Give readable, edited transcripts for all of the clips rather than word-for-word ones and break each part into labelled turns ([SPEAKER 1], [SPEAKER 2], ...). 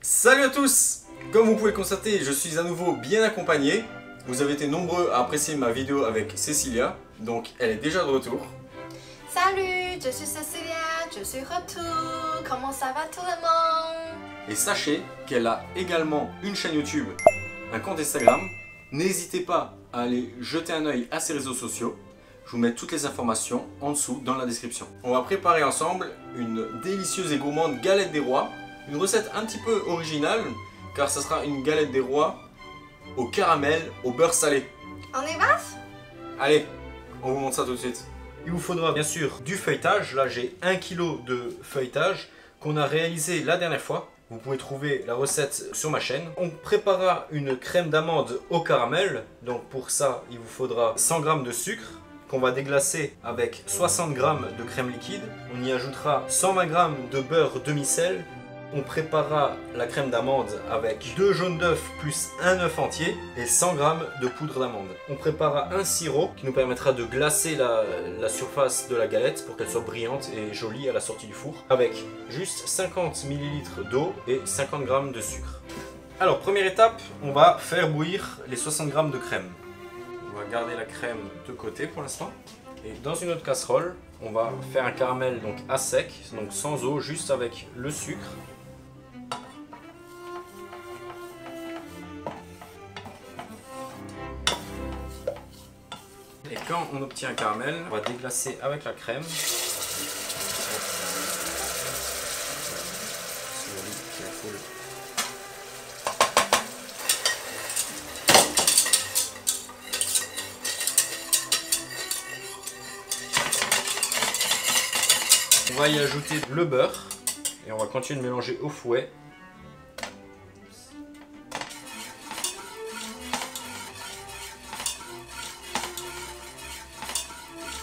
[SPEAKER 1] Salut à tous! Comme vous pouvez le constater, je suis à nouveau bien accompagné. Vous avez été nombreux à apprécier ma vidéo avec Cécilia, donc elle est déjà de retour.
[SPEAKER 2] Salut, je suis Cécilia, je suis retour. Comment ça va tout le monde?
[SPEAKER 1] Et sachez qu'elle a également une chaîne YouTube, un compte Instagram. N'hésitez pas à aller jeter un œil à ses réseaux sociaux. Je vous mets toutes les informations en dessous dans la description. On va préparer ensemble une délicieuse et gourmande galette des rois. Une recette un petit peu originale, car ce sera une galette des rois au caramel, au beurre salé.
[SPEAKER 2] On y va?
[SPEAKER 1] Allez, on vous montre ça tout de suite. Il vous faudra bien sûr du feuilletage. Là j'ai 1 kg de feuilletage qu'on a réalisé la dernière fois. Vous pouvez trouver la recette sur ma chaîne. On préparera une crème d'amande au caramel. Donc pour ça, il vous faudra 100 g de sucre qu'on va déglacer avec 60 g de crème liquide. On y ajoutera 120 g de beurre demi-sel. On préparera la crème d'amande avec 2 jaunes d'œufs plus un œuf entier et 100 g de poudre d'amande. On préparera un sirop qui nous permettra de glacer la surface de la galette pour qu'elle soit brillante et jolie à la sortie du four avec juste 50 ml d'eau et 50 g de sucre. Alors première étape, on va faire bouillir les 60 g de crème. On va garder la crème de côté pour l'instant. Et dans une autre casserole, on va faire un caramel donc à sec, donc sans eau, juste avec le sucre. Et quand on obtient un caramel, on va déglacer avec la crème. On va y ajouter le beurre et on va continuer de mélanger au fouet.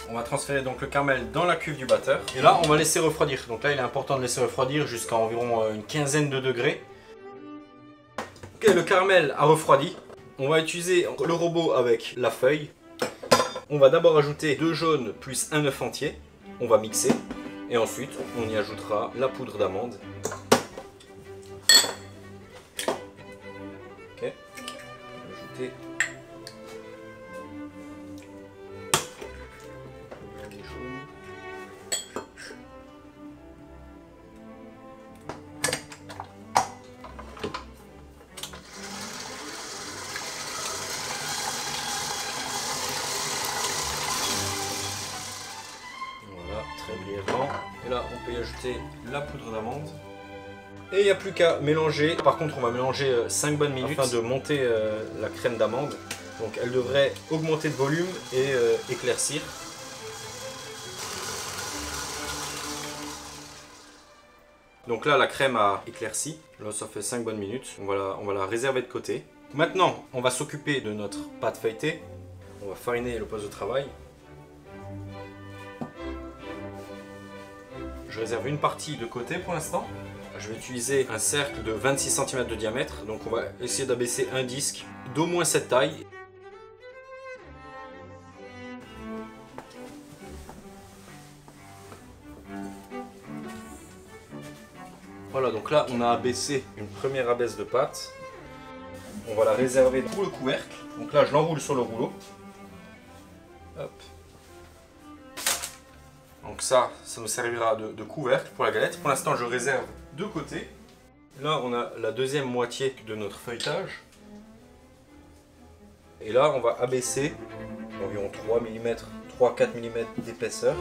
[SPEAKER 1] On va transférer donc le caramel dans la cuve du batteur. Et là, on va laisser refroidir. Donc là, il est important de laisser refroidir jusqu'à environ une quinzaine de degrés. Ok, le caramel a refroidi. On va utiliser le robot avec la feuille. On va d'abord ajouter 2 jaunes plus un œuf entier. On va mixer. Et ensuite, on y ajoutera la poudre d'amande. Ok. Ajouter. Très brièvement. Et là, on peut y ajouter la poudre d'amande. Et il n'y a plus qu'à mélanger. Par contre, on va mélanger 5 bonnes minutes afin de monter la crème d'amande. Donc, elle devrait augmenter de volume et éclaircir. Donc là, la crème a éclairci. Là, ça fait 5 bonnes minutes. On va la réserver de côté. Maintenant, on va s'occuper de notre pâte feuilletée. On va fariner le poste de travail. Je réserve une partie de côté pour l'instant. Je vais utiliser un cercle de 26 cm de diamètre. Donc on va essayer d'abaisser un disque d'au moins cette taille. Voilà, donc là on a abaissé une première abaisse de pâte. On va la réserver pour le couvercle. Donc là je l'enroule sur le rouleau. Hop. Donc ça nous servira de couvercle pour la galette. Pour l'instant, je réserve de côté. Là, on a la deuxième moitié de notre feuilletage. Et là, on va abaisser environ 3 mm, 3-4 mm d'épaisseur.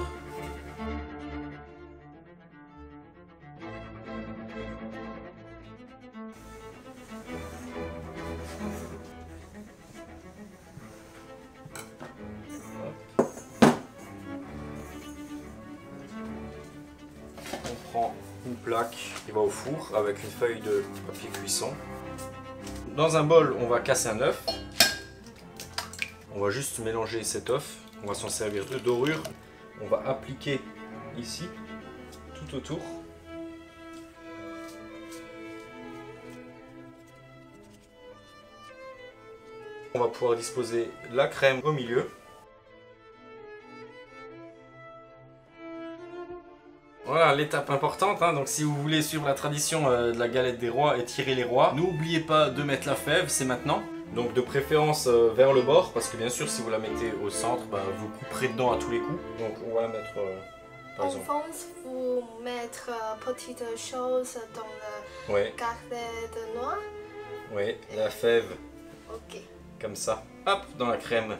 [SPEAKER 1] Une plaque qui va au four avec une feuille de papier cuisson. Dans un bol, on va casser un œuf. On va juste mélanger cet œuf. On va s'en servir de dorure. On va appliquer ici, tout autour. On va pouvoir disposer la crème au milieu. Voilà, là l'étape importante, hein. Donc si vous voulez suivre la tradition de la galette des rois et tirer les rois, n'oubliez pas de mettre la fève, c'est maintenant. Donc de préférence vers le bord, parce que bien sûr si vous la mettez au centre, bah, vous couperez dedans à tous les coups. Donc on va la mettre par exemple.
[SPEAKER 2] On pense vous mettre petites choses dans le galette noire.
[SPEAKER 1] Oui, la fève.
[SPEAKER 2] Ok.
[SPEAKER 1] Comme ça. Hop, dans la crème.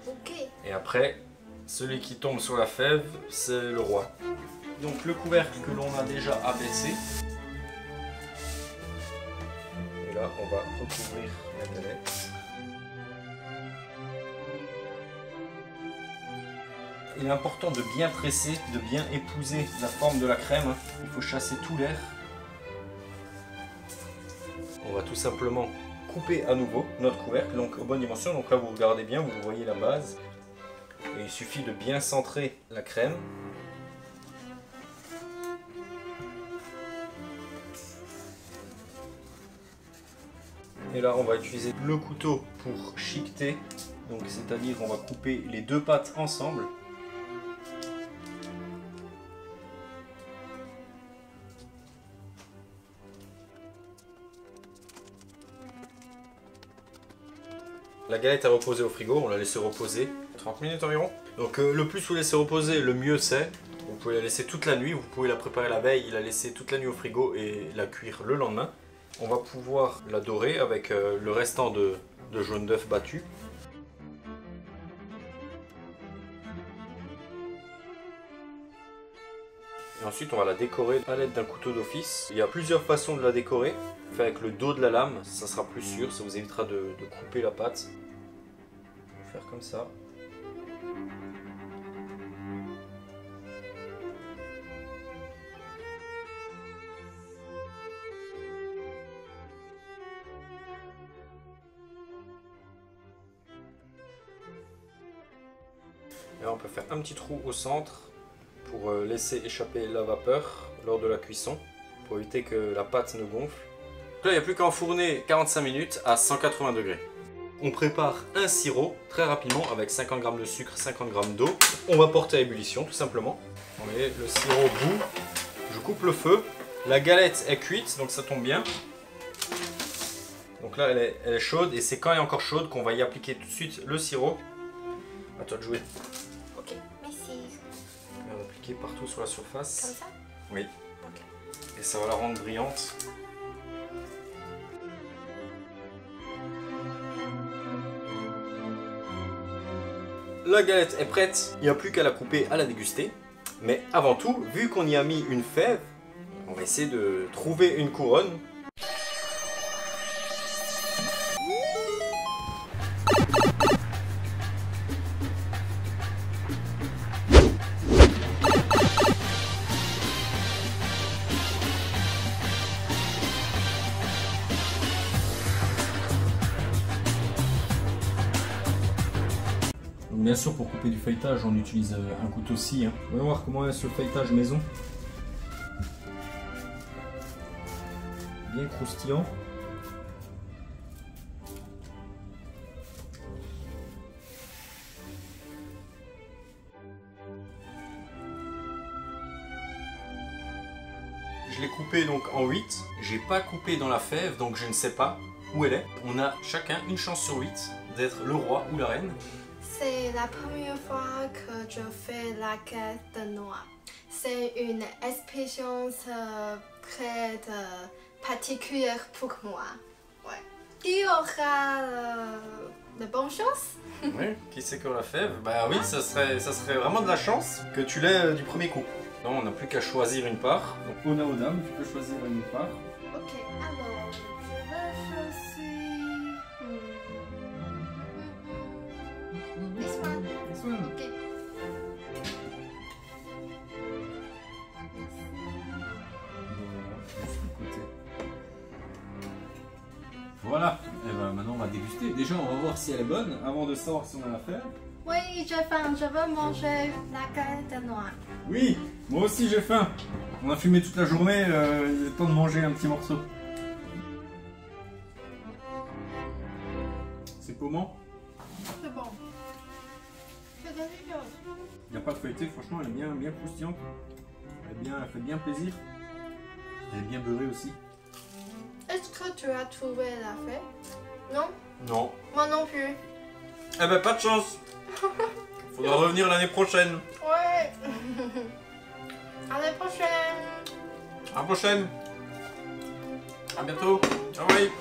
[SPEAKER 2] Ok.
[SPEAKER 1] Et après, celui qui tombe sur la fève, c'est le roi. Donc le couvercle que l'on a déjà abaissé. Et là, on va recouvrir la galette. Il est important de bien presser, de bien épouser la forme de la crème. Il faut chasser tout l'air. On va tout simplement couper à nouveau notre couvercle, donc aux bonnes dimensions. Donc là, vous regardez bien, vous voyez la base. Et il suffit de bien centrer la crème. Et là, on va utiliser le couteau pour chiqueter. Donc, c'est-à-dire, on va couper les deux pâtes ensemble. La galette a reposé au frigo, on l'a laissé reposer 30 minutes environ. Donc le plus vous laissez reposer, le mieux c'est. Vous pouvez la laisser toute la nuit, vous pouvez la préparer la veille, la laisser toute la nuit au frigo et la cuire le lendemain. On va pouvoir la dorer avec le restant de jaune d'œuf battu. Et ensuite on va la décorer à l'aide d'un couteau d'office. Il y a plusieurs façons de la décorer. Fait avec le dos de la lame, ça sera plus sûr, ça vous évitera de couper la pâte. Faire comme ça. Et là, on peut faire un petit trou au centre pour laisser échapper la vapeur lors de la cuisson, pour éviter que la pâte ne gonfle. Là, il n'y a plus qu'à enfourner 45 minutes à 180 degrés. On prépare un sirop très rapidement avec 50 g de sucre, 50 g d'eau. On va porter à ébullition tout simplement. On met le sirop au bout. Je coupe le feu. La galette est cuite, donc ça tombe bien. Donc là, elle est chaude et c'est quand elle est encore chaude qu'on va y appliquer tout de suite le sirop. À toi de jouer.
[SPEAKER 2] Ok, merci.
[SPEAKER 1] On va l'appliquer partout sur la surface.
[SPEAKER 2] Comme ça?
[SPEAKER 1] Oui.
[SPEAKER 2] Ok.
[SPEAKER 1] Et ça va la rendre brillante. La galette est prête, il n'y a plus qu'à la couper, à la déguster. Mais avant tout, vu qu'on y a mis une fève, on va essayer de trouver une couronne. Bien sûr, pour couper du feuilletage, on utilise un couteau scie. Hein. On va voir comment est ce feuilletage maison. Bien croustillant. Je l'ai coupé donc en 8. J'ai pas coupé dans la fève, donc je ne sais pas où elle est. On a chacun une chance sur 8 d'être le roi ou la reine.
[SPEAKER 2] C'est la première fois que je fais la galette noire. C'est une expérience très particulière pour moi. Ouais. Il y aura de bonnes chances.
[SPEAKER 1] Oui, qui c'est qui aura la fève? Bah oui, ça serait vraiment de la chance que tu l'aies du premier coup. Non, on n'a plus qu'à choisir une part. Donc honneur aux dames, tu peux choisir une part.
[SPEAKER 2] Ok, alors je vais choisir... This one.
[SPEAKER 1] This one.
[SPEAKER 2] Ok.
[SPEAKER 1] Voilà, et ben maintenant on va déguster. Déjà on va voir si elle est bonne avant de savoir si on a la fève.
[SPEAKER 2] Oui, j'ai faim, je veux manger la galette noire.
[SPEAKER 1] Oui, moi aussi j'ai faim. On a fumé toute la journée, il est temps de manger un petit morceau. C'est comment?
[SPEAKER 2] C'est bon. C'est délicieux.
[SPEAKER 1] Il n'y a pas de feuilleté, franchement elle est bien croustillante. Elle fait bien plaisir. Elle est bien beurrée aussi.
[SPEAKER 2] Est-ce que tu as trouvé la fée? Non?
[SPEAKER 1] Non.
[SPEAKER 2] Moi non plus.
[SPEAKER 1] Eh ben pas de chance. Faudra revenir l'année prochaine.
[SPEAKER 2] Ouais. À la prochaine.
[SPEAKER 1] À la prochaine. À bientôt. Ciao. Bye.